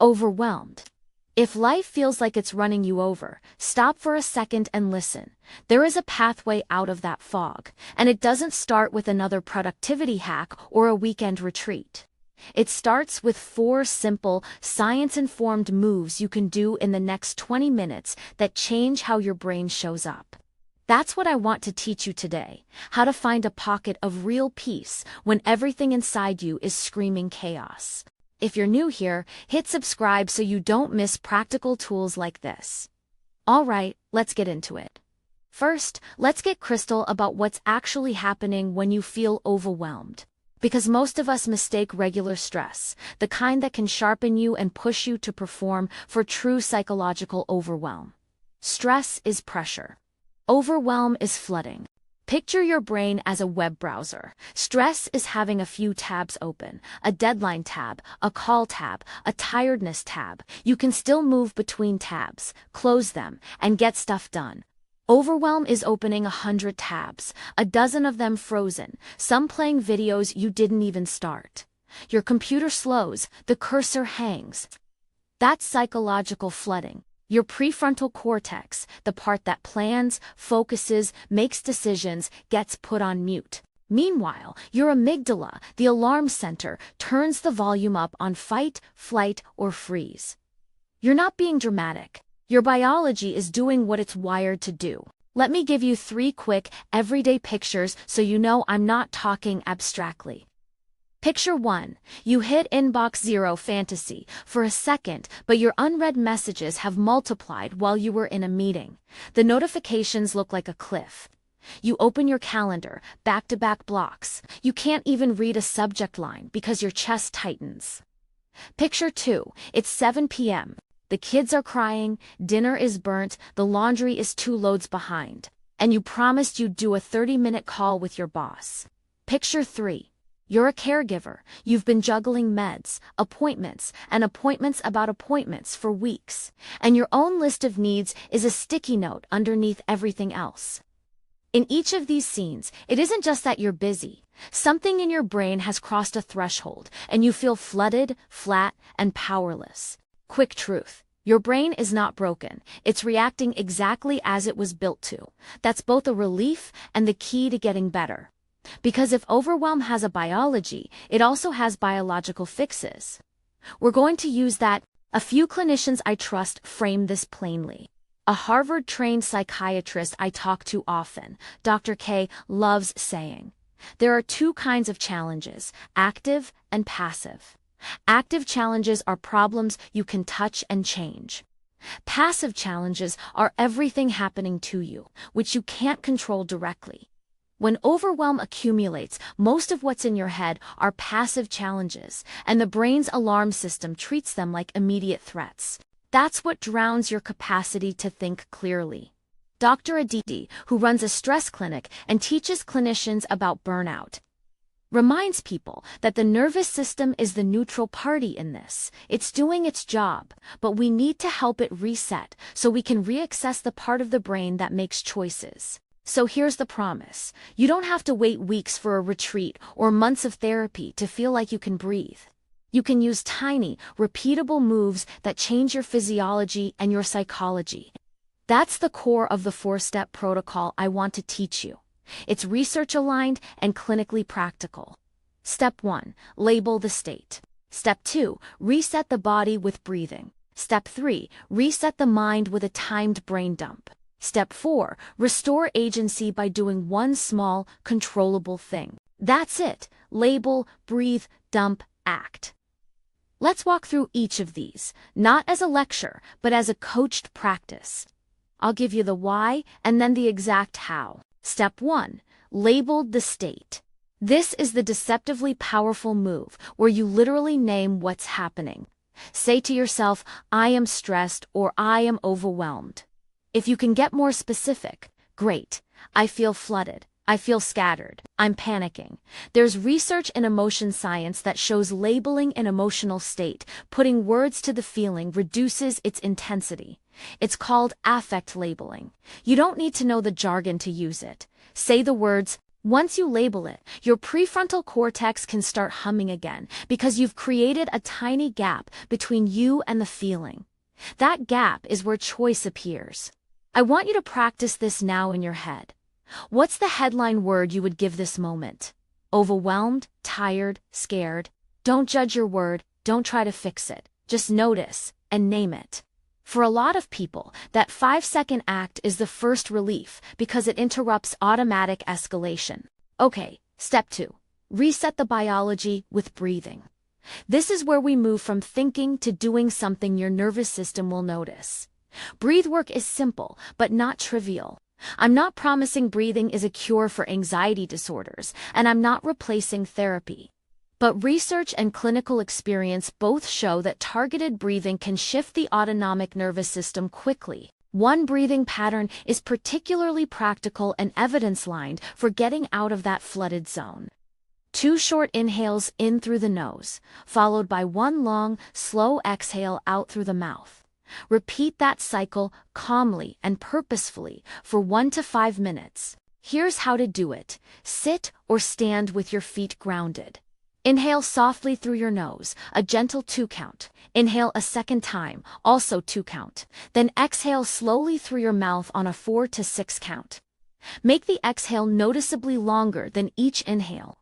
Overwhelmed. If life feels like it's running you over, stop for a second and listen. There is a pathway out of that fog, and it doesn't start with another productivity hack or a weekend retreat. It starts with 4 simple, science-informed moves you can do in the next 20 minutes that change how your brain shows up. That's what I want to teach you today, how to find a pocket of real peace when everything inside you is screaming chaos. If you're new here, hit subscribe so you don't miss practical tools like this. Alright, let's get into it. First, let's get crystal about what's actually happening when you feel overwhelmed. Because most of us mistake regular stress, the kind that can sharpen you and push you to perform, for true psychological overwhelm. Stress is pressure. Overwhelm is flooding. Picture your brain as a web browser. Stress is having a few tabs open, a deadline tab, a call tab, a tiredness tab. You can still move between tabs, close them, and get stuff done. Overwhelm is opening 100 tabs, a dozen of them frozen, some playing videos you didn't even start. Your computer slows, the cursor hangs. That's psychological flooding. Your prefrontal cortex, the part that plans, focuses, makes decisions, gets put on mute. Meanwhile, your amygdala, the alarm center, turns the volume up on fight, flight, or freeze. You're not being dramatic. Your biology is doing what it's wired to do. Let me give you 3 quick, everyday pictures so you know I'm not talking abstractly. Picture 1. You hit inbox 0 fantasy for a second, but your unread messages have multiplied while you were in a meeting. The notifications look like a cliff. You open your calendar, back-to-back blocks. You can't even read a subject line because your chest tightens. Picture 2. It's 7 p.m. The kids are crying, dinner is burnt, the laundry is 2 loads behind. And you promised you'd do a 30-minute call with your boss. Picture 3. You're a caregiver. You've been juggling meds, appointments, and appointments about appointments for weeks. And your own list of needs is a sticky note underneath everything else. In each of these scenes, it isn't just that you're busy. Something in your brain has crossed a threshold, and you feel flooded, flat, and powerless. Quick truth. Your brain is not broken. It's reacting exactly as it was built to. That's both a relief and the key to getting better. Because if overwhelm has a biology, it also has biological fixes. We're going to use that. A few clinicians I trust frame this plainly. A Harvard-trained psychiatrist I talk to often, Dr. K, loves saying, there are 2 kinds of challenges, active and passive. Active challenges are problems you can touch and change. Passive challenges are everything happening to you, which you can't control directly. When overwhelm accumulates, most of what's in your head are passive challenges, and the brain's alarm system treats them like immediate threats. That's what drowns your capacity to think clearly. Dr. Aditi, who runs a stress clinic and teaches clinicians about burnout, reminds people that the nervous system is the neutral party in this. It's doing its job, but we need to help it reset so we can reaccess the part of the brain that makes choices. So here's the promise. You don't have to wait weeks for a retreat or months of therapy to feel like you can breathe. You can use tiny, repeatable moves that change your physiology and your psychology. That's the core of the 4-step protocol I want to teach you. It's research-aligned and clinically practical. Step 1. Label the state. Step 2. Reset the body with breathing. Step 3. Reset the mind with a timed brain dump. Step 4. Restore agency by doing one small, controllable thing. That's it. Label, breathe, dump, act. Let's walk through each of these, not as a lecture, but as a coached practice. I'll give you the why and then the exact how. Step 1. Labeled the state. This is the deceptively powerful move where you literally name what's happening. Say to yourself, I am stressed or I am overwhelmed. If you can get more specific, great. I feel flooded. I feel scattered. I'm panicking. There's research in emotion science that shows labeling an emotional state, putting words to the feeling, reduces its intensity. It's called affect labeling. You don't need to know the jargon to use it. Say the words, Once you label it, your prefrontal cortex can start humming again because you've created a tiny gap between you and the feeling. That gap is where choice appears. I want you to practice this now in your head. What's the headline word you would give this moment? Overwhelmed, tired, scared? Don't judge your word, don't try to fix it. Just notice and name it. For a lot of people, that 5-second act is the first relief because it interrupts automatic escalation. Okay, step 2. Reset the biology with breathing. This is where we move from thinking to doing something your nervous system will notice. Breathe work is simple, but not trivial. I'm not promising breathing is a cure for anxiety disorders, and I'm not replacing therapy. But research and clinical experience both show that targeted breathing can shift the autonomic nervous system quickly. One breathing pattern is particularly practical and evidence-lined for getting out of that flooded zone. 2 short inhales in through the nose, followed by 1 long, slow exhale out through the mouth. Repeat that cycle calmly and purposefully for 1 to 5 minutes. Here's how to do it. Sit or stand with your feet grounded. Inhale softly through your nose, a gentle 2 count. Inhale a second time, also 2 count. Then exhale slowly through your mouth on a 4 to 6 count. Make the exhale noticeably longer than each inhale.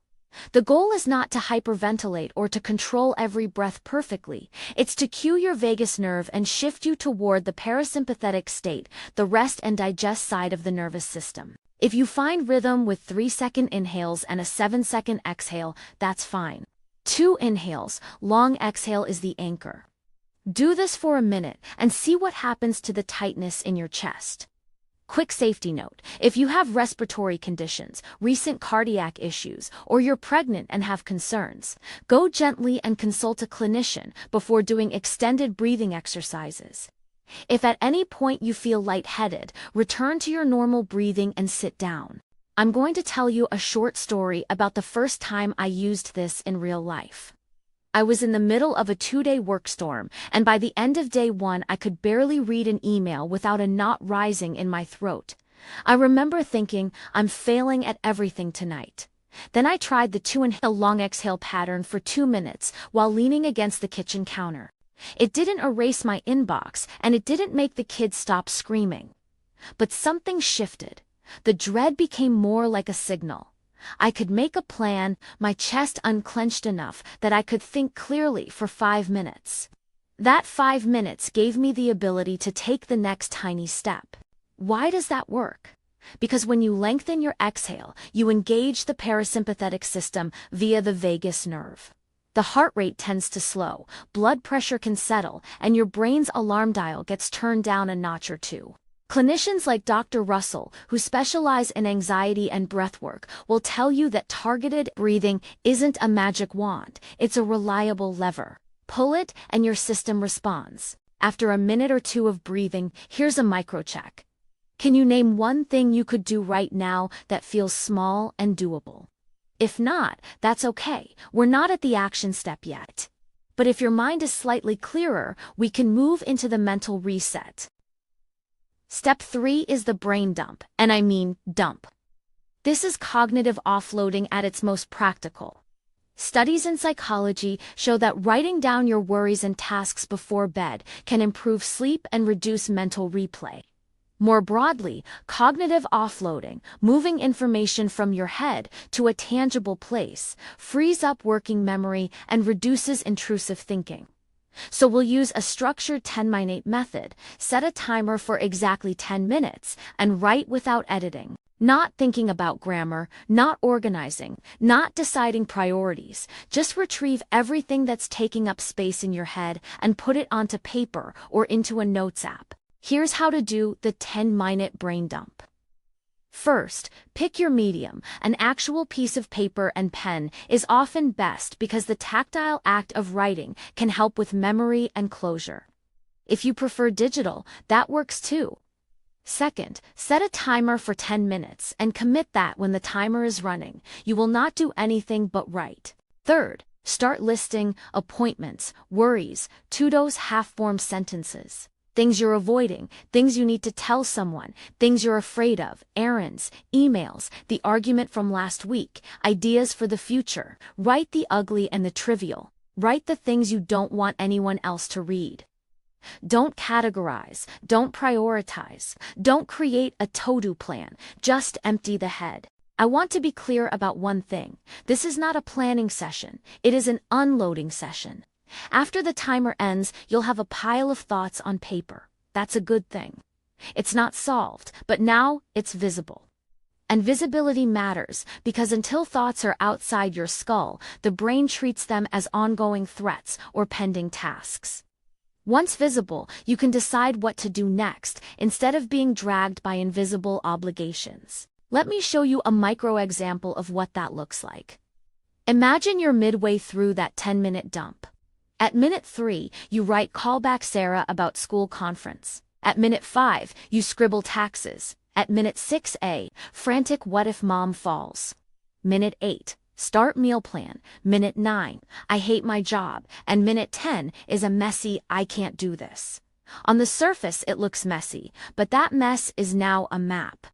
The goal is not to hyperventilate or to control every breath perfectly. It's to cue your vagus nerve and shift you toward the parasympathetic state, the rest and digest side of the nervous system. If you find rhythm with 3-second inhales and a 7-second exhale, that's fine. 2 inhales, long exhale is the anchor. Do this for a minute and see what happens to the tightness in your chest. Quick safety note: if you have respiratory conditions, recent cardiac issues, or you're pregnant and have concerns, go gently and consult a clinician before doing extended breathing exercises. If at any point you feel lightheaded, return to your normal breathing and sit down. I'm going to tell you a short story about the first time I used this in real life. I was in the middle of a 2-day work storm, and by the end of day 1 I could barely read an email without a knot rising in my throat. I remember thinking, I'm failing at everything tonight. Then I tried the 2 inhale long exhale pattern for 2 minutes while leaning against the kitchen counter. It didn't erase my inbox, and it didn't make the kids stop screaming. But something shifted. The dread became more like a signal. I could make a plan, my chest unclenched enough that I could think clearly for 5 minutes. That 5 minutes gave me the ability to take the next tiny step. Why does that work? Because when you lengthen your exhale, you engage the parasympathetic system via the vagus nerve. The heart rate tends to slow, blood pressure can settle, and your brain's alarm dial gets turned down a notch or 2. Clinicians like Dr. Russell, who specialize in anxiety and breathwork, will tell you that targeted breathing isn't a magic wand, it's a reliable lever. Pull it and your system responds. After a minute or 2 of breathing, here's a microcheck. Can you name one thing you could do right now that feels small and doable? If not, that's okay, we're not at the action step yet. But if your mind is slightly clearer, we can move into the mental reset. Step 3 is the brain dump, and I mean dump. This is cognitive offloading at its most practical. Studies in psychology show that writing down your worries and tasks before bed can improve sleep and reduce mental replay. More broadly, cognitive offloading, moving information from your head to a tangible place, frees up working memory and reduces intrusive thinking. So we'll use a structured 10-8 method, set a timer for exactly 10 minutes, and write without editing. Not thinking about grammar, not organizing, not deciding priorities. Just retrieve everything that's taking up space in your head and put it onto paper or into a notes app. Here's how to do the 10-minute brain dump. First, pick your medium. An actual piece of paper and pen is often best because the tactile act of writing can help with memory and closure. If you prefer digital, that works too. Second, set a timer for 10 minutes and commit that when the timer is running, you will not do anything but write. Third, start listing appointments, worries, to-dos, half-formed sentences. things you're avoiding, things you need to tell someone, things you're afraid of, errands, emails, the argument from last week, ideas for the future. Write the ugly and the trivial. Write the things you don't want anyone else to read. Don't categorize, don't prioritize, don't create a to-do plan, just empty the head. I want to be clear about one thing. This is not a planning session, it is an unloading session. After the timer ends, you'll have a pile of thoughts on paper. That's a good thing. It's not solved, but now it's visible. And visibility matters because until thoughts are outside your skull, the brain treats them as ongoing threats or pending tasks. Once visible, you can decide what to do next instead of being dragged by invisible obligations. Let me show you a micro example of what that looks like. Imagine you're midway through that 10-minute dump. At minute 3, you write "Call back Sarah about school conference." At minute 5, you scribble taxes. At minute 6A, frantic "What if mom falls?" Minute 8, start meal plan. Minute 9, I hate my job. And minute 10 is a messy "I can't do this." On the surface it looks messy, but that mess is now a map.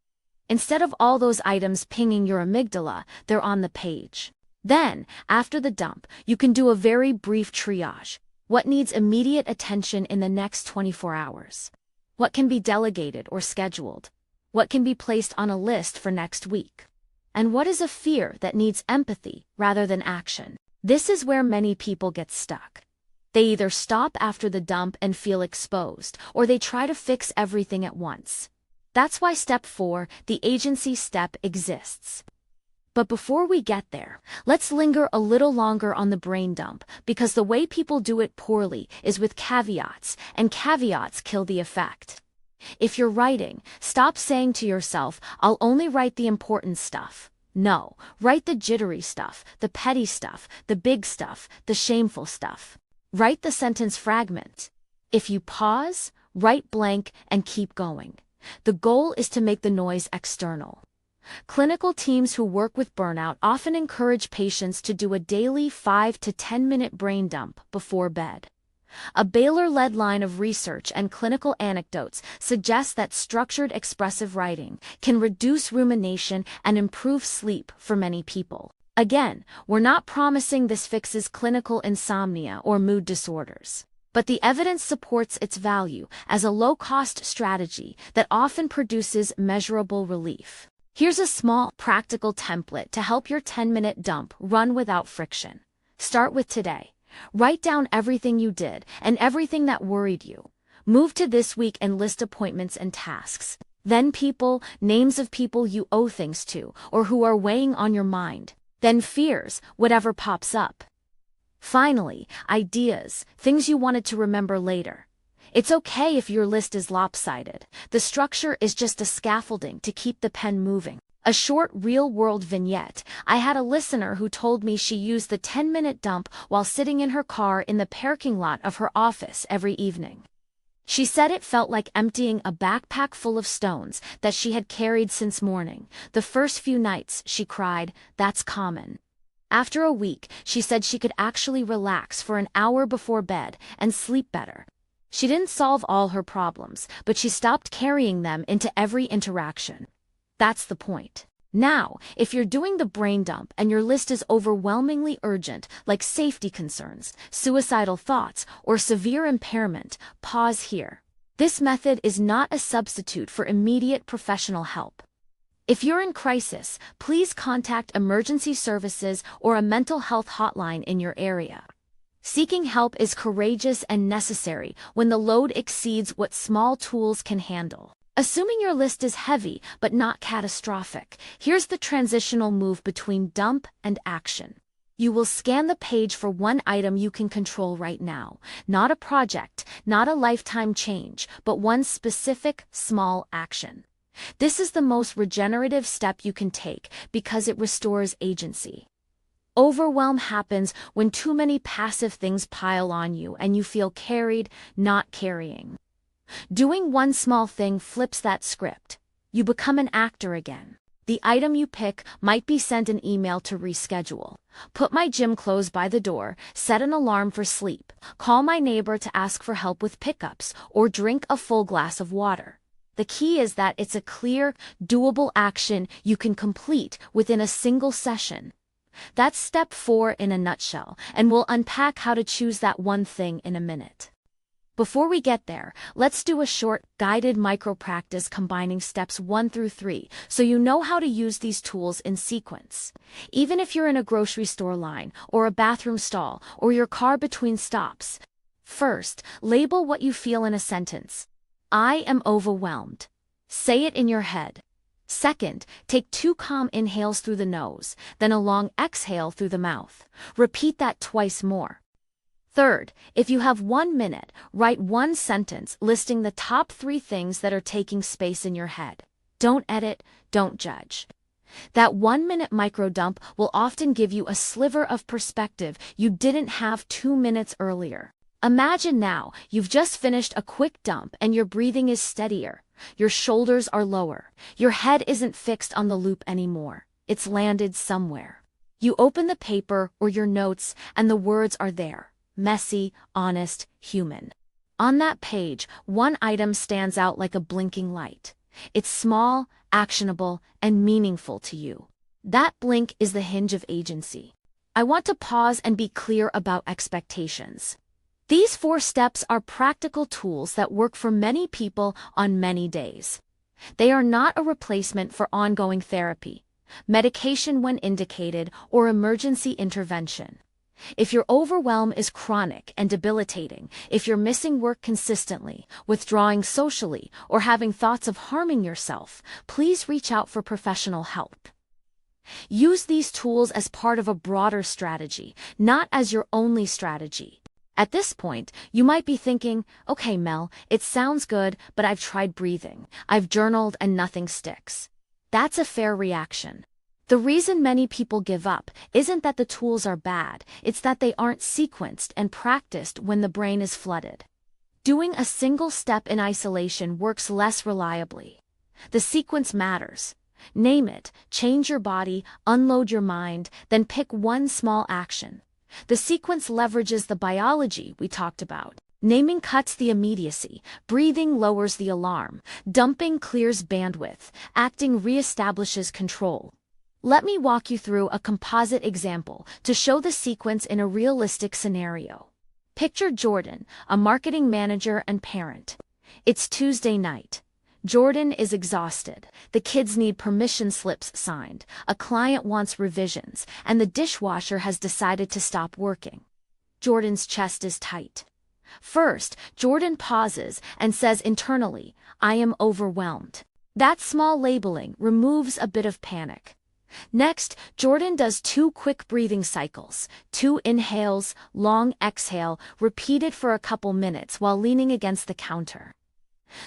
Instead of all those items pinging your amygdala, they're on the page. Then, after the dump, you can do a very brief triage. What needs immediate attention in the next 24 hours? What can be delegated or scheduled? What can be placed on a list for next week? And what is a fear that needs empathy rather than action? This is where many people get stuck. They either stop after the dump and feel exposed, or they try to fix everything at once. That's why step 4, the agency step, exists. But before we get there, let's linger a little longer on the brain dump, because the way people do it poorly is with caveats, and caveats kill the effect. If you're writing, stop saying to yourself, "I'll only write the important stuff." No, write the jittery stuff, the petty stuff, the big stuff, the shameful stuff. Write the sentence fragment. If you pause, write blank and keep going. The goal is to make the noise external. Clinical teams who work with burnout often encourage patients to do a daily 5 to 10-minute brain dump before bed. A Baylor-led line of research and clinical anecdotes suggests that structured expressive writing can reduce rumination and improve sleep for many people. Again, we're not promising this fixes clinical insomnia or mood disorders. But the evidence supports its value as a low-cost strategy that often produces measurable relief. Here's a small, practical template to help your 10-minute dump run without friction. Start with today. Write down everything you did and everything that worried you. Move to this week and list appointments and tasks. Then people, names of people you owe things to or who are weighing on your mind. Then fears, whatever pops up. Finally, ideas, things you wanted to remember later. It's okay if your list is lopsided. The structure is just a scaffolding to keep the pen moving. A short real-world vignette. I had a listener who told me she used the 10-minute dump while sitting in her car in the parking lot of her office every evening. She said it felt like emptying a backpack full of stones that she had carried since morning. The first few nights, she cried, "That's common." After a week, she said she could actually relax for an hour before bed and sleep better. She didn't solve all her problems, but she stopped carrying them into every interaction. That's the point. Now, if you're doing the brain dump and your list is overwhelmingly urgent, like safety concerns, suicidal thoughts, or severe impairment, pause here. This method is not a substitute for immediate professional help. If you're in crisis, please contact emergency services or a mental health hotline in your area. Seeking help is courageous and necessary when the load exceeds what small tools can handle. Assuming your list is heavy but not catastrophic, here's the transitional move between dump and action. You will scan the page for one item you can control right now. Not a project, not a lifetime change, but one specific, small action. This is the most regenerative step you can take because it restores agency. Overwhelm happens when too many passive things pile on you and you feel carried, not carrying. Doing one small thing flips that script. You become an actor again. The item you pick might be sent an email to reschedule. Put my gym clothes by the door, set an alarm for sleep, call my neighbor to ask for help with pickups, or drink a full glass of water. The key is that it's a clear, doable action you can complete within a single session. That's step 4 in a nutshell, and we'll unpack how to choose that one thing in a minute. Before we get there, let's do a short, guided micro-practice combining steps 1 through 3 so you know how to use these tools in sequence. Even if you're in a grocery store line, or a bathroom stall, or your car between stops. First, label what you feel in a sentence. I am overwhelmed. Say it in your head. Second, take 2 calm inhales through the nose, then a long exhale through the mouth. Repeat that twice more. Third, if you have 1 minute, write 1 sentence listing the top 3 things that are taking space in your head. Don't edit, don't judge. That 1-minute micro-dump will often give you a sliver of perspective you didn't have 2 minutes earlier. Imagine now, you've just finished a quick dump and your breathing is steadier, your shoulders are lower, your head isn't fixed on the loop anymore, it's landed somewhere. You open the paper or your notes and the words are there. Messy, honest, human. On that page, 1 item stands out like a blinking light. It's small, actionable, and meaningful to you. That blink is the hinge of agency. I want to pause and be clear about expectations. These 4 steps are practical tools that work for many people on many days. They are not a replacement for ongoing therapy, medication when indicated, or emergency intervention. If your overwhelm is chronic and debilitating, if you're missing work consistently, withdrawing socially, or having thoughts of harming yourself, please reach out for professional help. Use these tools as part of a broader strategy, not as your only strategy. At this point, you might be thinking, okay, Mel, it sounds good, but I've tried breathing. I've journaled and nothing sticks. That's a fair reaction. The reason many people give up isn't that the tools are bad, it's that they aren't sequenced and practiced when the brain is flooded. Doing a single step in isolation works less reliably. The sequence matters. Name it, change your body, unload your mind, then pick 1 small action. The sequence leverages the biology we talked about. Naming cuts the immediacy, breathing lowers the alarm, dumping clears bandwidth, acting reestablishes control. Let me walk you through a composite example to show the sequence in a realistic scenario. Picture Jordan, a marketing manager and parent. It's Tuesday night. Jordan is exhausted. The kids need permission slips signed, a client wants revisions, and the dishwasher has decided to stop working. Jordan's chest is tight. First, Jordan pauses and says internally, I am overwhelmed. That small labeling removes a bit of panic. Next, Jordan does 2 quick breathing cycles, 2 inhales, long exhale, repeated for a couple minutes while leaning against the counter.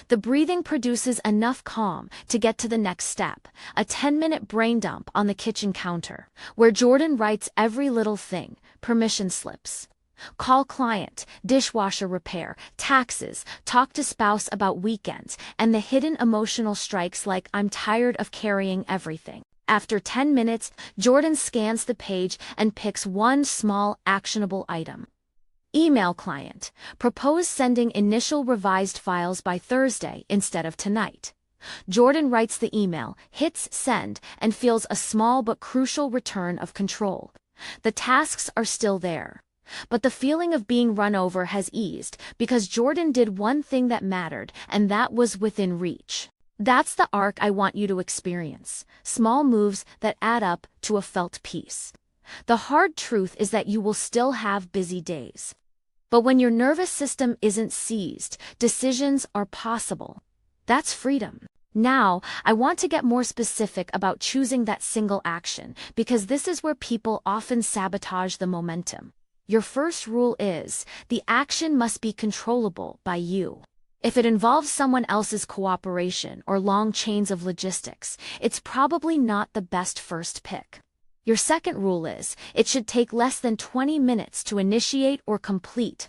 The breathing produces enough calm to get to the next step, a 10-minute brain dump on the kitchen counter, where Jordan writes every little thing, permission slips. Call client, dishwasher repair, taxes, talk to spouse about weekends, and the hidden emotional strikes like I'm tired of carrying everything. After 10 minutes, Jordan scans the page and picks 1 small, actionable item. Email client. Propose sending initial revised files by Thursday instead of tonight. Jordan writes the email, hits send, and feels a small but crucial return of control. The tasks are still there. But the feeling of being run over has eased because Jordan did 1 thing that mattered, and that was within reach. That's the arc I want you to experience. Small moves that add up to a felt peace. The hard truth is that you will still have busy days. But when your nervous system isn't seized, decisions are possible. That's freedom. Now, I want to get more specific about choosing that single action, because this is where people often sabotage the momentum. Your first rule is, the action must be controllable by you. If it involves someone else's cooperation or long chains of logistics, it's probably not the best first pick. Your second rule is, it should take less than 20 minutes to initiate or complete.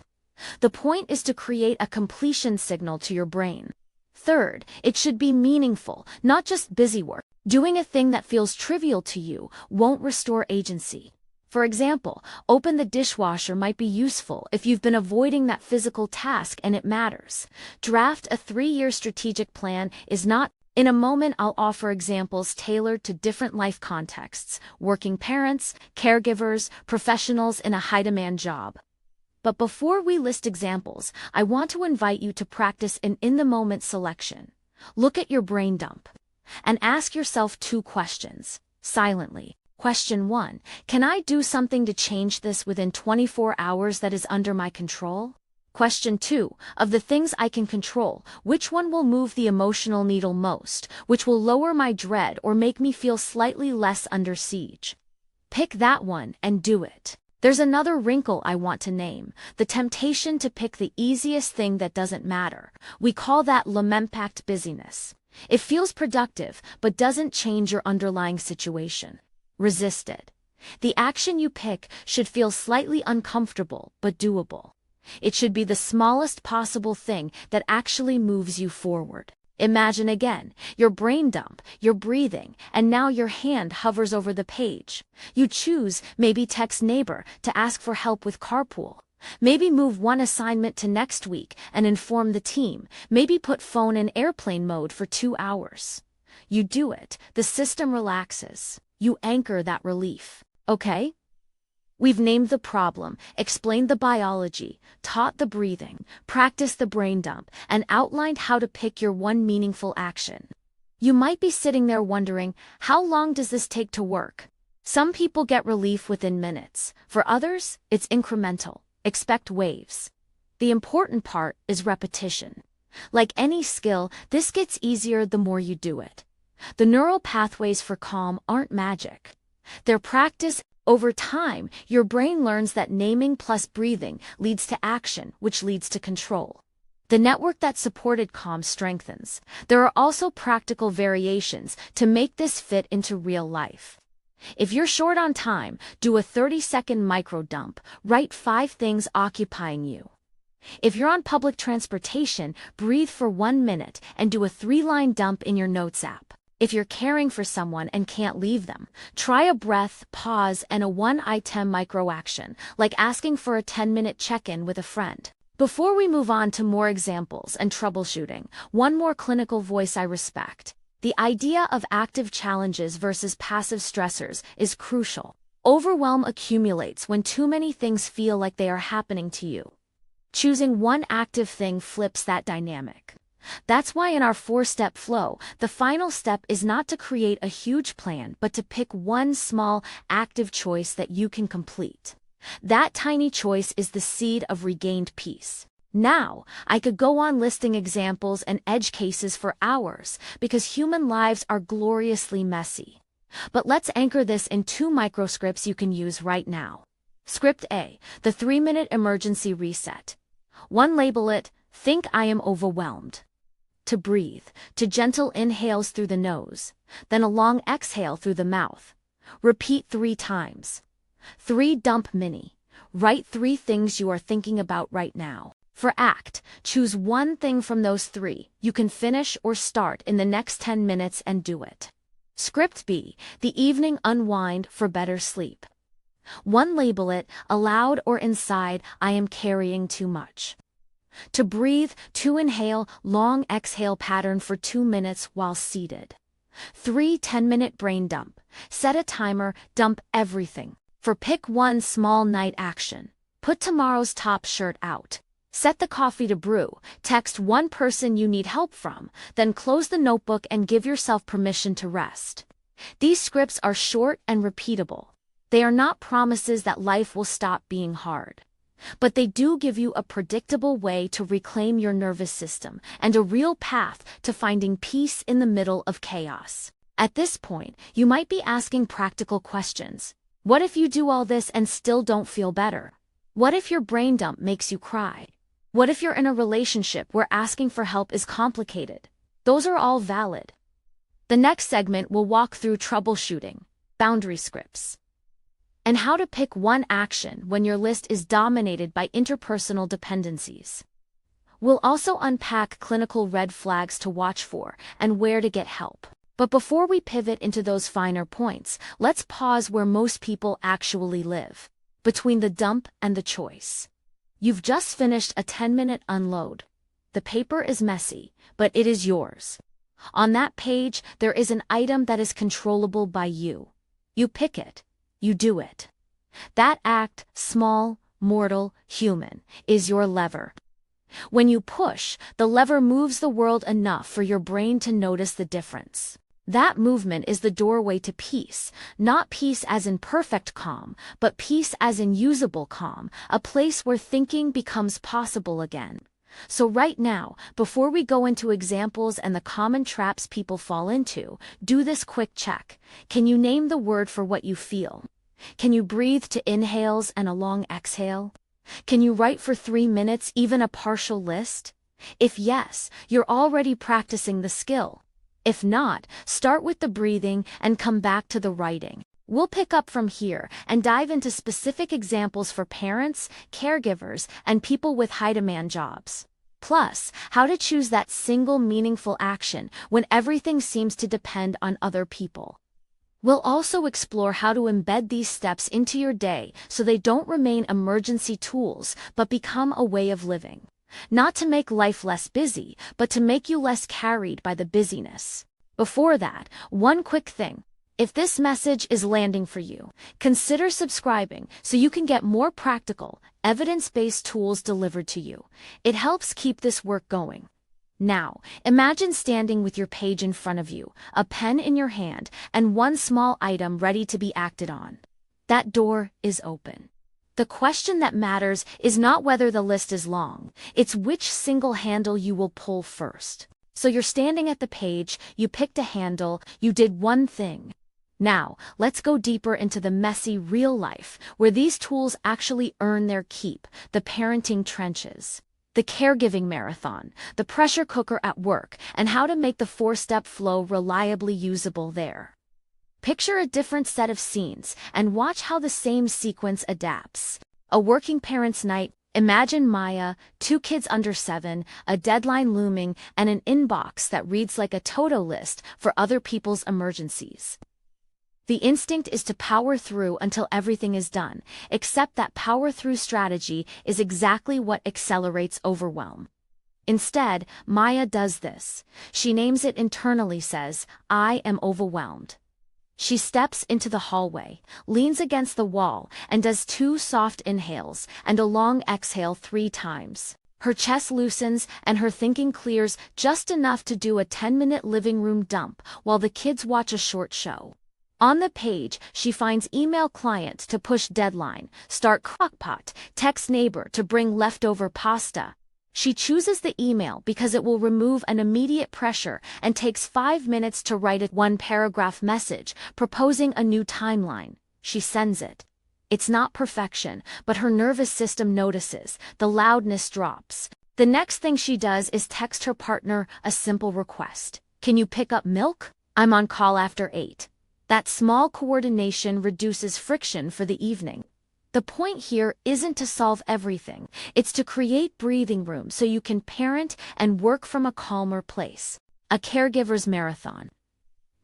The point is to create a completion signal to your brain. Third, it should be meaningful, not just busy work. Doing a thing that feels trivial to you won't restore agency. For example, open the dishwasher might be useful if you've been avoiding that physical task and it matters. Draft a 3-year strategic plan is not. In a moment, I'll offer examples tailored to different life contexts: working parents, caregivers, professionals in a high-demand job. But before we list examples, I want to invite you to practice an in-the-moment selection. Look at your brain dump and ask yourself 2 questions, silently. Question 1, can I do something to change this within 24 hours that is under my control? Question 2, of the things I can control, which one will move the emotional needle most, which will lower my dread or make me feel slightly less under siege? Pick that one and do it. There's another wrinkle I want to name: the temptation to pick the easiest thing that doesn't matter. We call that low-impact busyness. It feels productive, but doesn't change your underlying situation. Resist it. The action you pick should feel slightly uncomfortable, but doable. It should be the smallest possible thing that actually moves you forward. Imagine again, your brain dump, your breathing, and now your hand hovers over the page. You choose, maybe text neighbor to ask for help with carpool. Maybe move one assignment to next week and inform the team. Maybe put phone in airplane mode for 2 hours. You do it, the system relaxes. You anchor that relief. Okay? We've named the problem, explained the biology, taught the breathing, practiced the brain dump, and outlined how to pick your one meaningful action. You might be sitting there wondering, how long does this take to work? Some people get relief within minutes. For others, it's incremental. Expect waves. The important part is repetition. Like any skill, this gets easier the more you do it. The neural pathways for calm aren't magic. They're practice. Over time, your brain learns that naming plus breathing leads to action, which leads to control. The network that supported calm strengthens. There are also practical variations to make this fit into real life. If you're short on time, do a 30-second micro dump. Write 5 things occupying you. If you're on public transportation, breathe for 1 minute and do a 3-line dump in your notes app. If you're caring for someone and can't leave them, try a breath, pause, and a 1-item micro-action, like asking for a 10-minute check-in with a friend. Before we move on to more examples and troubleshooting, one more clinical voice I respect. The idea of active challenges versus passive stressors is crucial. Overwhelm accumulates when too many things feel like they are happening to you. Choosing one active thing flips that dynamic. That's why in our 4-step flow, the final step is not to create a huge plan but to pick one small, active choice that you can complete. That tiny choice is the seed of regained peace. Now, I could go on listing examples and edge cases for hours, because human lives are gloriously messy. But let's anchor this in 2 microscripts you can use right now. Script A, the 3-minute emergency reset. 1, label it, think I am overwhelmed. To breathe, to gentle inhales through the nose, then a long exhale through the mouth. Repeat 3 times. 3, dump mini. Write 3 things you are thinking about right now. For act, choose one thing from those 3 you can finish or start in the next 10 minutes and do it. Script B, the evening unwind for better sleep. 1, label it, aloud or inside, I am carrying too much. To breathe, 2, inhale, long exhale pattern for 2 minutes while seated. 3, 10-minute brain dump. Set a timer, dump everything. For pick one small night action. Put tomorrow's top shirt out. Set the coffee to brew, text one person you need help from, then close the notebook and give yourself permission to rest. These scripts are short and repeatable. They are not promises that life will stop being hard. But they do give you a predictable way to reclaim your nervous system and a real path to finding peace in the middle of chaos. At this point, you might be asking practical questions. What if you do all this and still don't feel better? What if your brain dump makes you cry? What if you're in a relationship where asking for help is complicated? Those are all valid. The next segment will walk through troubleshooting, boundary scripts, and how to pick one action when your list is dominated by interpersonal dependencies. We'll also unpack clinical red flags to watch for and where to get help. But before we pivot into those finer points, let's pause where most people actually live, between the dump and the choice. You've just finished a 10-minute unload. The paper is messy, but it is yours. On that page, there is an item that is controllable by you. You pick it. You do it. That act, small, mortal, human, is your lever. When you push, the lever moves the world enough for your brain to notice the difference. That movement is the doorway to peace, not peace as in perfect calm, but peace as in usable calm, a place where thinking becomes possible again. So right now, before we go into examples and the common traps people fall into, do this quick check. Can you name the word for what you feel? Can you breathe to inhales and a long exhale? Can you write for 3 minutes, even a partial list? If yes, you're already practicing the skill. If not, start with the breathing and come back to the writing. We'll pick up from here and dive into specific examples for parents, caregivers, and people with high-demand jobs. Plus, how to choose that single meaningful action when everything seems to depend on other people. We'll also explore how to embed these steps into your day so they don't remain emergency tools but become a way of living. Not to make life less busy, but to make you less carried by the busyness. Before that, one quick thing. If this message is landing for you, consider subscribing so you can get more practical, evidence-based tools delivered to you. It helps keep this work going. Now, imagine standing with your page in front of you, a pen in your hand, and one small item ready to be acted on. That door is open. The question that matters is not whether the list is long, it's which single handle you will pull first. So you're standing at the page, you picked a handle, you did one thing. Now, let's go deeper into the messy real life, where these tools actually earn their keep, the parenting trenches. The caregiving marathon, the pressure cooker at work, and how to make the 4-step flow reliably usable there. Picture a different set of scenes and watch how the same sequence adapts. A working parent's night, imagine Maya, 2 kids under 7, a deadline looming, and an inbox that reads like a to-do list for other people's emergencies. The instinct is to power through until everything is done, except that power-through strategy is exactly what accelerates overwhelm. Instead, Maya does this. She names it internally, says, "I am overwhelmed." She steps into the hallway, leans against the wall, and does 2 soft inhales and a long exhale 3 times. Her chest loosens and her thinking clears just enough to do a 10-minute living room dump while the kids watch a short show. On the page, she finds email client to push deadline, start crockpot, text neighbor to bring leftover pasta. She chooses the email because it will remove an immediate pressure and takes 5 minutes to write a 1-paragraph message proposing a new timeline. She sends it. It's not perfection, but her nervous system notices. The loudness drops. The next thing she does is text her partner a simple request. "Can you pick up milk? I'm on call after 8. That small coordination reduces friction for the evening. The point here isn't to solve everything, it's to create breathing room so you can parent and work from a calmer place. A caregiver's marathon.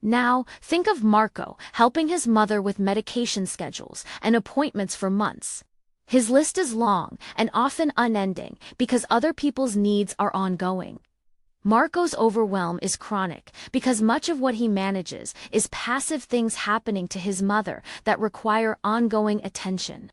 Now, think of Marco helping his mother with medication schedules and appointments for months. His list is long and often unending because other people's needs are ongoing. Marco's overwhelm is chronic because much of what he manages is passive things happening to his mother that require ongoing attention.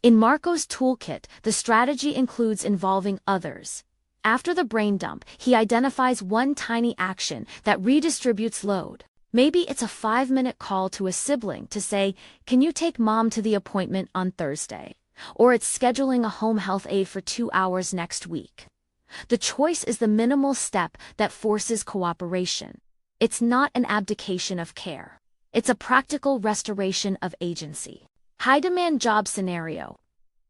In Marco's toolkit, the strategy includes involving others. After the brain dump, he identifies one tiny action that redistributes load. Maybe it's a 5-minute call to a sibling to say, "Can you take mom to the appointment on Thursday?" Or it's scheduling a home health aide for 2 hours next week. The choice is the minimal step that forces cooperation. It's not an abdication of care. It's a practical restoration of agency. High-demand job scenario.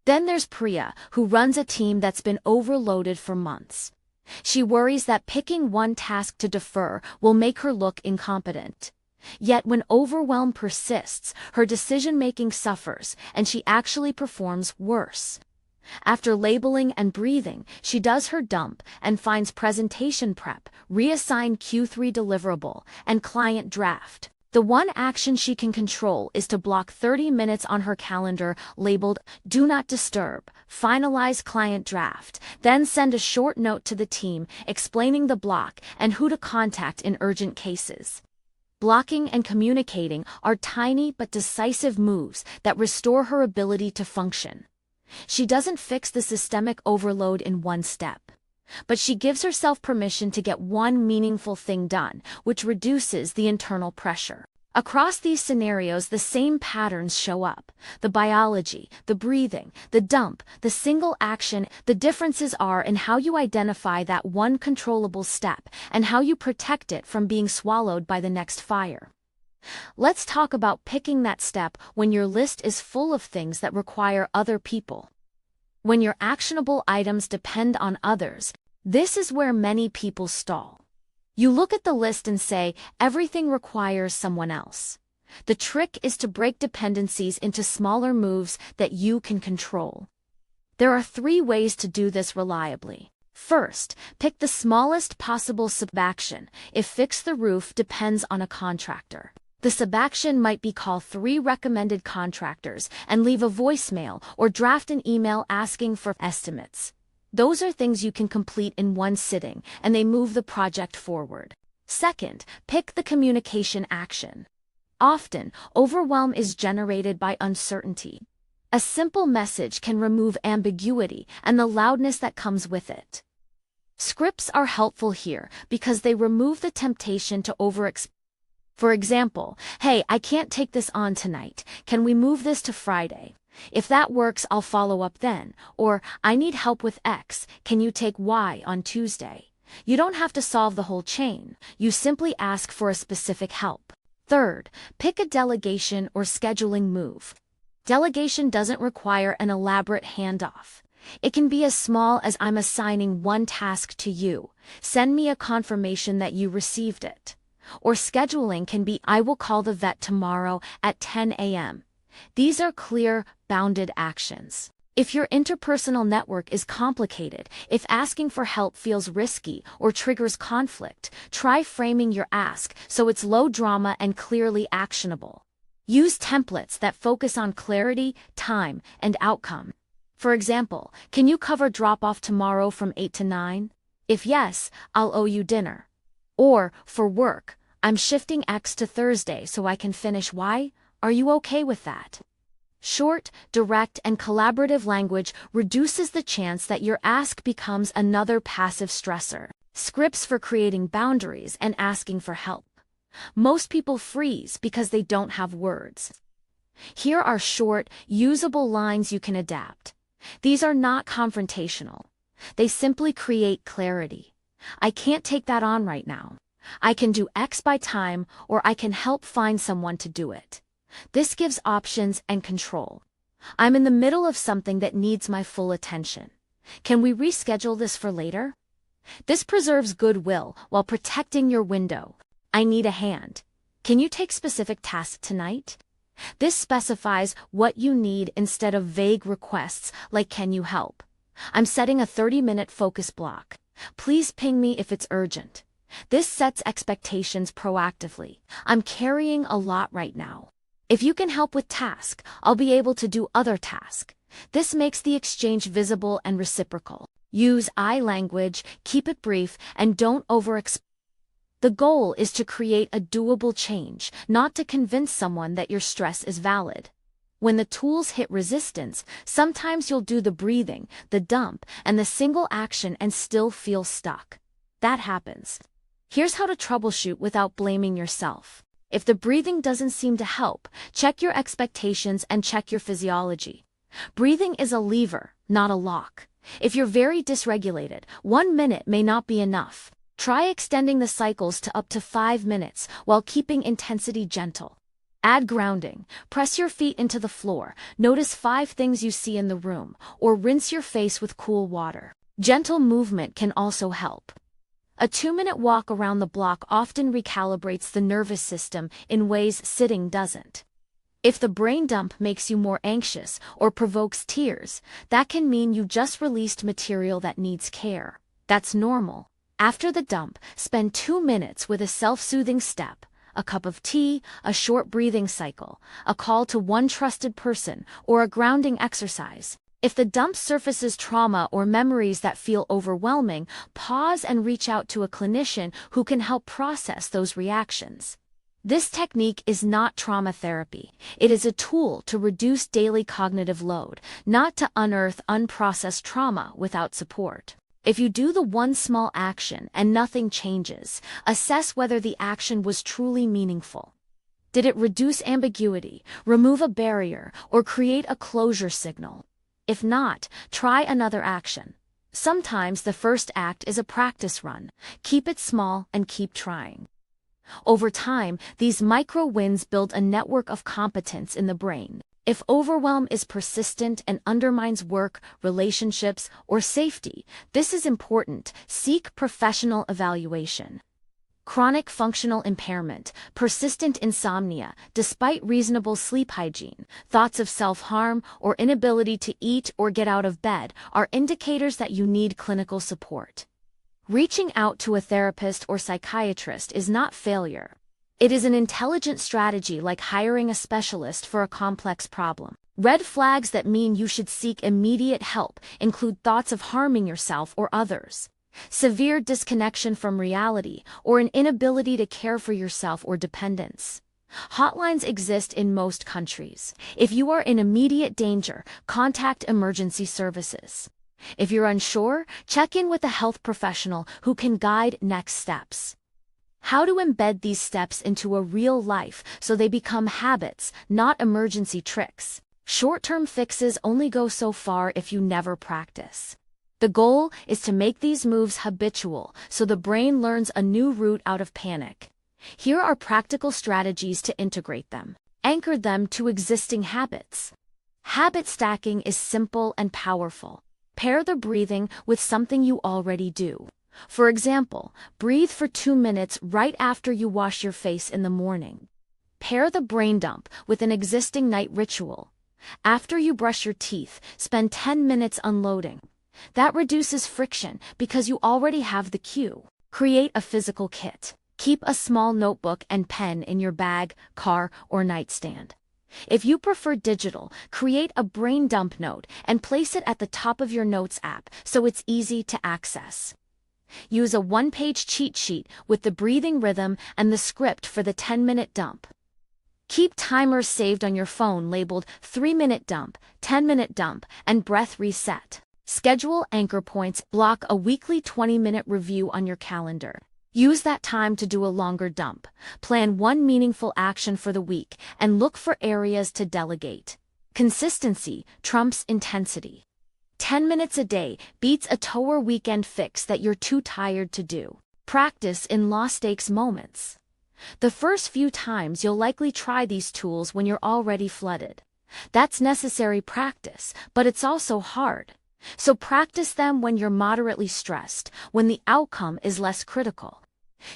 Then there's Priya, who runs a team that's been overloaded for months. She worries that picking one task to defer will make her look incompetent. Yet when overwhelm persists, her decision-making suffers, and she actually performs worse. After labeling and breathing, she does her dump and finds presentation prep, reassign Q3 deliverable, and client draft. The one action she can control is to block 30 minutes on her calendar labeled Do Not Disturb, finalize client draft, then send a short note to the team explaining the block and who to contact in urgent cases. Blocking and communicating are tiny but decisive moves that restore her ability to function. She doesn't fix the systemic overload in one step, but she gives herself permission to get one meaningful thing done, which reduces the internal pressure. Across these scenarios, the same patterns show up: the biology, the breathing, the dump, the single action. The differences are in how you identify that one controllable step and how you protect it from being swallowed by the next fire. Let's talk about picking that step when your list is full of things that require other people. When your actionable items depend on others, this is where many people stall. You look at the list and say, everything requires someone else. The trick is to break dependencies into smaller moves that you can control. There are 3 ways to do this reliably. First, pick the smallest possible sub-action. If fix the roof depends on a contractor, the sub-action might be call 3 recommended contractors and leave a voicemail or draft an email asking for estimates. Those are things you can complete in one sitting, and they move the project forward. Second, pick the communication action. Often, overwhelm is generated by uncertainty. A simple message can remove ambiguity and the loudness that comes with it. Scripts are helpful here because they remove the temptation to overexplain. For example, hey, I can't take this on tonight. Can we move this to Friday? If that works, I'll follow up then. Or, I need help with X. Can you take Y on Tuesday? You don't have to solve the whole chain. You simply ask for a specific help. Third, pick a delegation or scheduling move. Delegation doesn't require an elaborate handoff. It can be as small as I'm assigning one task to you. Send me a confirmation that you received it. Or scheduling can be I will call the vet tomorrow at 10 a.m. These are clear, bounded actions. If your interpersonal network is complicated, if asking for help feels risky or triggers conflict, try framing your ask so it's low drama and clearly actionable. Use templates that focus on clarity, time, and outcome. For example, can you cover drop-off tomorrow from 8 to 9? If yes, I'll owe you dinner. Or, for work, I'm shifting X to Thursday so I can finish Y. Are you okay with that? Short, direct, and collaborative language reduces the chance that your ask becomes another passive stressor. Scripts for creating boundaries and asking for help. Most people freeze because they don't have words. Here are short, usable lines you can adapt. These are not confrontational. They simply create clarity. I can't take that on right now. I can do X by time, or I can help find someone to do it. This gives options and control. I'm in the middle of something that needs my full attention. Can we reschedule this for later? This preserves goodwill while protecting your window. I need a hand. Can you take specific tasks tonight? This specifies what you need instead of vague requests like can you help? I'm setting a 30-minute focus block. Please ping me if it's urgent. This sets expectations proactively. I'm carrying a lot right now. If you can help with task, I'll be able to do other task. This makes the exchange visible and reciprocal. Use I language, keep it brief, and don't overexplain. The goal is to create a doable change, not to convince someone that your stress is valid. When the tools hit resistance, sometimes you'll do the breathing, the dump, and the single action and still feel stuck. That happens. Here's how to troubleshoot without blaming yourself. If the breathing doesn't seem to help, check your expectations and check your physiology. Breathing is a lever, not a lock. If you're very dysregulated, 1 minute may not be enough. Try extending the cycles to up to 5 minutes while keeping intensity gentle. Add grounding. Press your feet into the floor. Notice 5 things you see in the room, or rinse your face with cool water. Gentle movement can also help. A 2-minute walk around the block often recalibrates the nervous system in ways sitting doesn't. If the brain dump makes you more anxious or provokes tears, that can mean you just released material that needs care. That's normal. After the dump, spend 2 minutes with a self-soothing step, a cup of tea, a short breathing cycle, a call to one trusted person, or a grounding exercise. If the dump surfaces trauma or memories that feel overwhelming, pause and reach out to a clinician who can help process those reactions. This technique is not trauma therapy. It is a tool to reduce daily cognitive load, not to unearth unprocessed trauma without support. If you do the one small action and nothing changes, assess whether the action was truly meaningful. Did it reduce ambiguity, remove a barrier, or create a closure signal? If not, try another action. Sometimes the first act is a practice run. Keep it small and keep trying. Over time, these micro wins build a network of competence in the brain. If overwhelm is persistent and undermines work, relationships, or safety, this is important. Seek professional evaluation. Chronic functional impairment, persistent insomnia, despite reasonable sleep hygiene, thoughts of self-harm, or inability to eat or get out of bed are indicators that you need clinical support. Reaching out to a therapist or psychiatrist is not failure. It is an intelligent strategy, like hiring a specialist for a complex problem. Red flags that mean you should seek immediate help include thoughts of harming yourself or others, severe disconnection from reality, or an inability to care for yourself or dependence. Hotlines exist in most countries. If you are in immediate danger, contact emergency services. If you're unsure, check in with a health professional who can guide next steps. How to embed these steps into a real life so they become habits, not emergency tricks. Short-term fixes only go so far if you never practice. The goal is to make these moves habitual so the brain learns a new route out of panic. Here are practical strategies to integrate them. Anchor them to existing habits. Habit stacking is simple and powerful. Pair the breathing with something you already do. For example, breathe for 2 minutes right after you wash your face in the morning. Pair the brain dump with an existing night ritual. After you brush your teeth, spend 10 minutes unloading. That reduces friction because you already have the cue. Create a physical kit. Keep a small notebook and pen in your bag, car, or nightstand. If you prefer digital, create a brain dump note and place it at the top of your Notes app so it's easy to access. Use a one-page cheat sheet with the breathing rhythm and the script for the 10-minute dump. Keep timers saved on your phone labeled 3-minute dump, 10-minute dump, and breath reset. Schedule anchor points. Block a weekly 20-minute review on your calendar. Use that time to do a longer dump. Plan one meaningful action for the week and look for areas to delegate. Consistency trumps intensity. 10 minutes a day beats a tour weekend fix that you're too tired to do. Practice in low-stakes moments. The first few times you'll likely try these tools when you're already flooded. That's necessary practice, but it's also hard. So practice them when you're moderately stressed, when the outcome is less critical.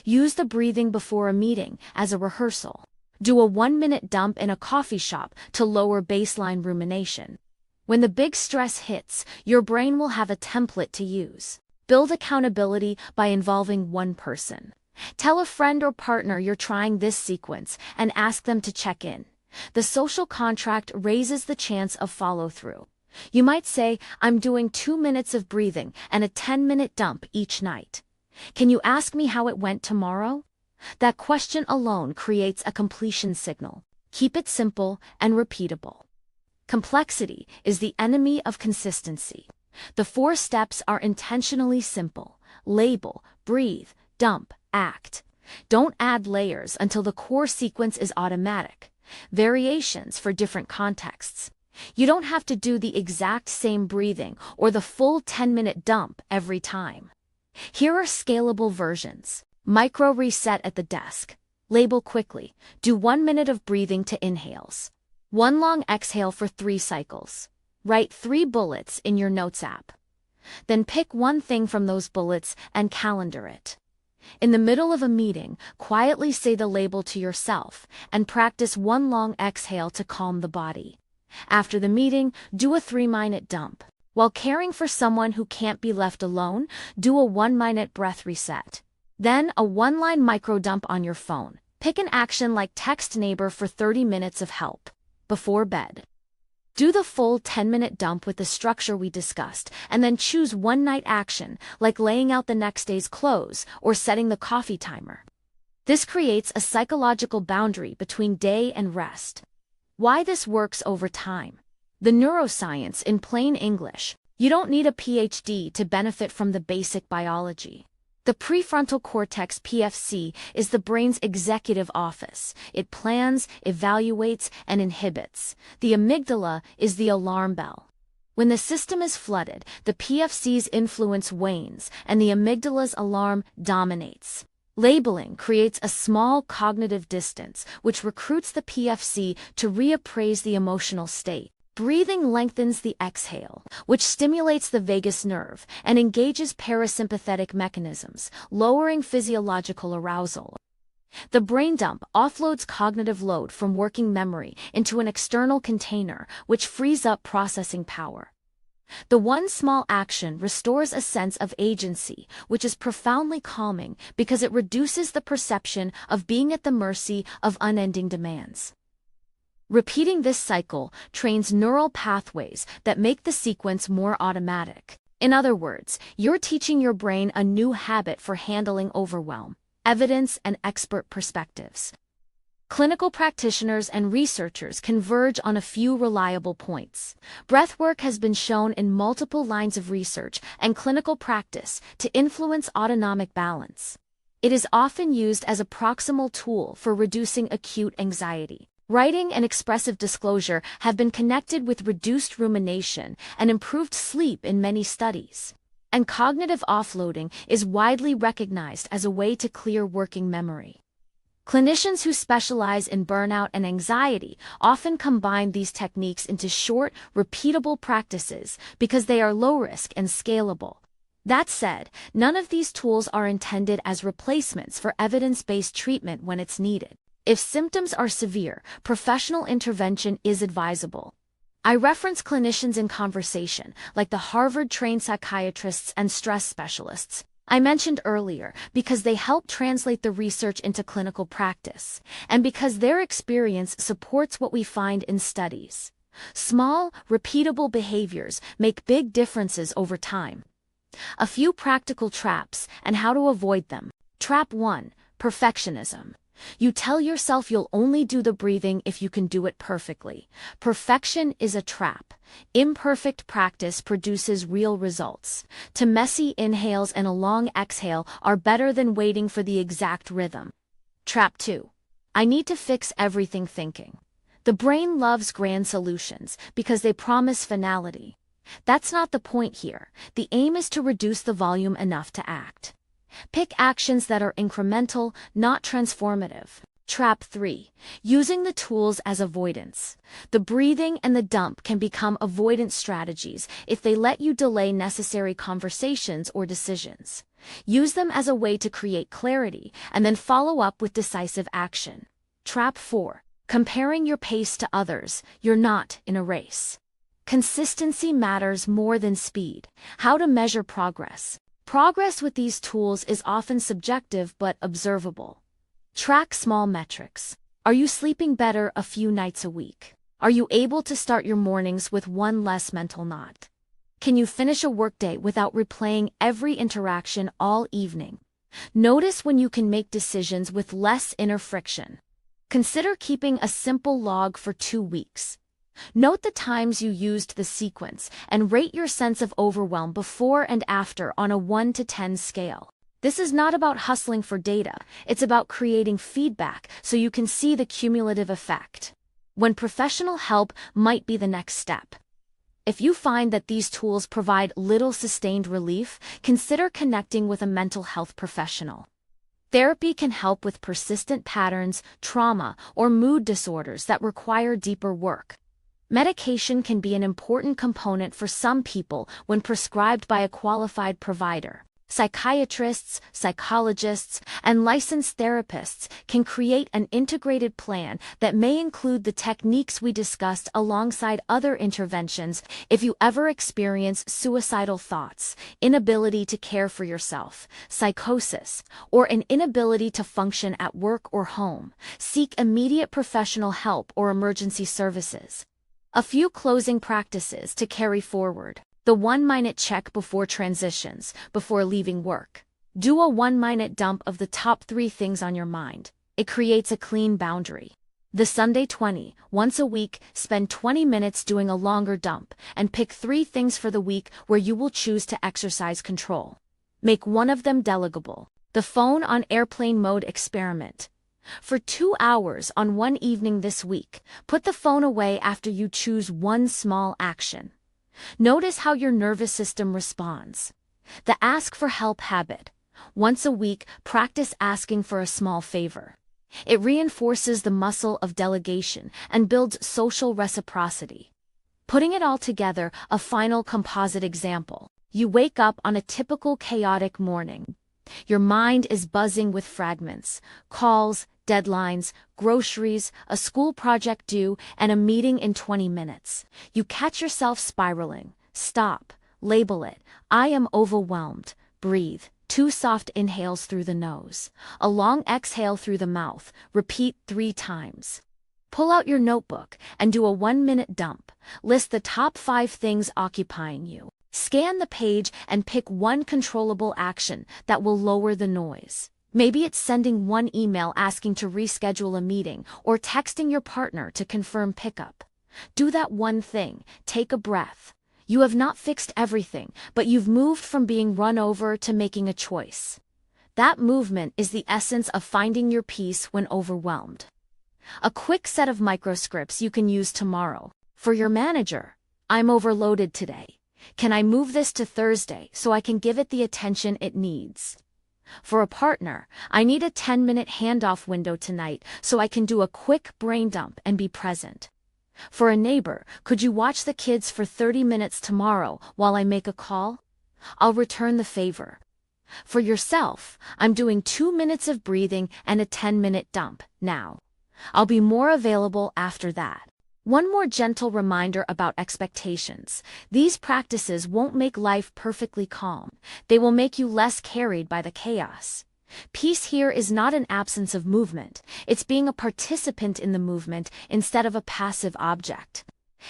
Use the breathing before a meeting as a rehearsal. Do a 1-minute dump in a coffee shop to lower baseline rumination. When the big stress hits, your brain will have a template to use. Build accountability by involving one person. Tell a friend or partner you're trying this sequence and ask them to check in. The social contract raises the chance of follow-through. You might say, I'm doing 2 minutes of breathing and a 10-minute dump each night. Can you ask me how it went tomorrow? That question alone creates a completion signal. Keep it simple and repeatable. Complexity is the enemy of consistency. The 4 steps are intentionally simple. Label, breathe, dump, act. Don't add layers until the core sequence is automatic. Variations for different contexts. You don't have to do the exact same breathing or the full 10-minute dump every time. Here are scalable versions. Micro reset at the desk. Label quickly. Do 1 minute of breathing to inhales. 1 long exhale for 3 cycles. Write 3 bullets in your Notes app. Then pick one thing from those bullets and calendar it. In the middle of a meeting, quietly say the label to yourself and practice one long exhale to calm the body. After the meeting, do a 3-minute dump. While caring for someone who can't be left alone, do a 1-minute breath reset. Then a 1-line micro dump on your phone. Pick an action like text neighbor for 30 minutes of help. Before bed, do the full 10-minute dump with the structure we discussed, and then choose one night action, like laying out the next day's clothes or setting the coffee timer. This creates a psychological boundary between day and rest. Why this works over time. The neuroscience in plain English. You don't need a PhD to benefit from the basic biology. The prefrontal cortex (PFC) is the brain's executive office. It plans, evaluates, and inhibits. The amygdala is the alarm bell. When the system is flooded, the PFC's influence wanes, and the amygdala's alarm dominates. Labeling creates a small cognitive distance, which recruits the PFC to reappraise the emotional state. Breathing lengthens the exhale, which stimulates the vagus nerve and engages parasympathetic mechanisms, lowering physiological arousal. The brain dump offloads cognitive load from working memory into an external container, which frees up processing power. The one small action restores a sense of agency, which is profoundly calming because it reduces the perception of being at the mercy of unending demands. Repeating this cycle trains neural pathways that make the sequence more automatic. In other words, you're teaching your brain a new habit for handling overwhelm, evidence, and expert perspectives. Clinical practitioners and researchers converge on a few reliable points. Breathwork has been shown in multiple lines of research and clinical practice to influence autonomic balance. It is often used as a proximal tool for reducing acute anxiety. Writing and expressive disclosure have been connected with reduced rumination and improved sleep in many studies. And cognitive offloading is widely recognized as a way to clear working memory. Clinicians who specialize in burnout and anxiety often combine these techniques into short, repeatable practices because they are low risk and scalable. That said, none of these tools are intended as replacements for evidence-based treatment when it's needed. If symptoms are severe, professional intervention is advisable. I reference clinicians in conversation, like the Harvard-trained psychiatrists and stress specialists I mentioned earlier, because they help translate the research into clinical practice, and because their experience supports what we find in studies. Small, repeatable behaviors make big differences over time. A few practical traps and how to avoid them. Trap 1: perfectionism. You tell yourself you'll only do the breathing if you can do it perfectly. Perfection is a trap. Imperfect practice produces real results. Too messy inhales and a long exhale are better than waiting for the exact rhythm. Trap 2: I need to fix everything thinking. The brain loves grand solutions because they promise finality. That's not the point here. The aim is to reduce the volume enough to act. Pick actions that are incremental, not transformative. Trap 3: using the tools as avoidance. The breathing and the dump can become avoidance strategies if they let you delay necessary conversations or decisions. Use them as a way to create clarity and then follow up with decisive action. Trap 4: comparing your pace to others. You're not in a race. Consistency matters more than speed. How to measure progress. Progress with these tools is often subjective but observable. Track small metrics. Are you sleeping better a few nights a week? Are you able to start your mornings with one less mental knot? Can you finish a workday without replaying every interaction all evening? Notice when you can make decisions with less inner friction. Consider keeping a simple log for 2 weeks. Note the times you used the sequence and rate your sense of overwhelm before and after on a 1 to 10 scale. This is not about hustling for data, it's about creating feedback so you can see the cumulative effect. When professional help might be the next step. If you find that these tools provide little sustained relief, consider connecting with a mental health professional. Therapy can help with persistent patterns, trauma, or mood disorders that require deeper work. Medication can be an important component for some people when prescribed by a qualified provider. Psychiatrists, psychologists, and licensed therapists can create an integrated plan that may include the techniques we discussed alongside other interventions. If you ever experience suicidal thoughts, inability to care for yourself, psychosis, or an inability to function at work or home, seek immediate professional help or emergency services. A few closing practices to carry forward. The 1-minute check before transitions, before leaving work. Do a 1-minute dump of the top 3 things on your mind. It creates a clean boundary. The Sunday 20, once a week, spend 20 minutes doing a longer dump, and pick 3 things for the week where you will choose to exercise control. Make one of them delegable. The phone on airplane mode experiment. For 2 hours on one evening this week, put the phone away after you choose one small action. Notice how your nervous system responds. The ask for help habit. Once a week, practice asking for a small favor. It reinforces the muscle of delegation and builds social reciprocity. Putting it all together, a final composite example. You wake up on a typical chaotic morning. Your mind is buzzing with fragments, calls, deadlines, groceries, a school project due, and a meeting in 20 minutes. You catch yourself spiraling. Stop. Label it. I am overwhelmed. Breathe. 2 soft inhales through the nose. A long exhale through the mouth. Repeat 3 times. Pull out your notebook and do a 1-minute dump. List the top 5 things occupying you. Scan the page and pick one controllable action that will lower the noise. Maybe it's sending one email asking to reschedule a meeting or texting your partner to confirm pickup. Do that one thing. Take a breath. You have not fixed everything, but you've moved from being run over to making a choice. That movement is the essence of finding your peace when overwhelmed. A quick set of microscripts you can use tomorrow. For your manager, I'm overloaded today. Can I move this to Thursday so I can give it the attention it needs? For a partner, I need a 10-minute handoff window tonight so I can do a quick brain dump and be present. For a neighbor, could you watch the kids for 30 minutes tomorrow while I make a call? I'll return the favor. For yourself, I'm doing 2 minutes of breathing and a 10-minute dump now. I'll be more available after that. One more gentle reminder about expectations. These practices won't make life perfectly calm. They will make you less carried by the chaos. Peace here is not an absence of movement. It's being a participant in the movement instead of a passive object.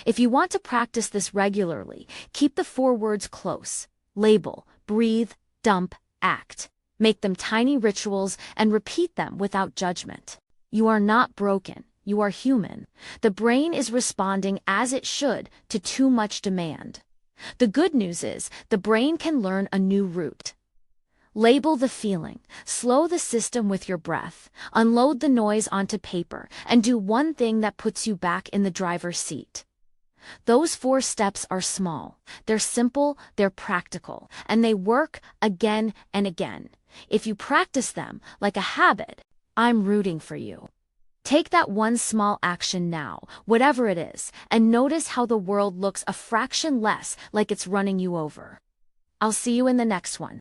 If you want to practice this regularly, keep the 4 words close. Label, breathe, dump, act. Make them tiny rituals and repeat them without judgment. You are not broken. You are human. The brain is responding as it should to too much demand. The good news is the brain can learn a new route. Label the feeling, slow the system with your breath, unload the noise onto paper, and do one thing that puts you back in the driver's seat. Those 4 steps are small, they're simple, they're practical, and they work again and again. If you practice them like a habit, I'm rooting for you. Take that one small action now, whatever it is, and notice how the world looks a fraction less like it's running you over. I'll see you in the next one.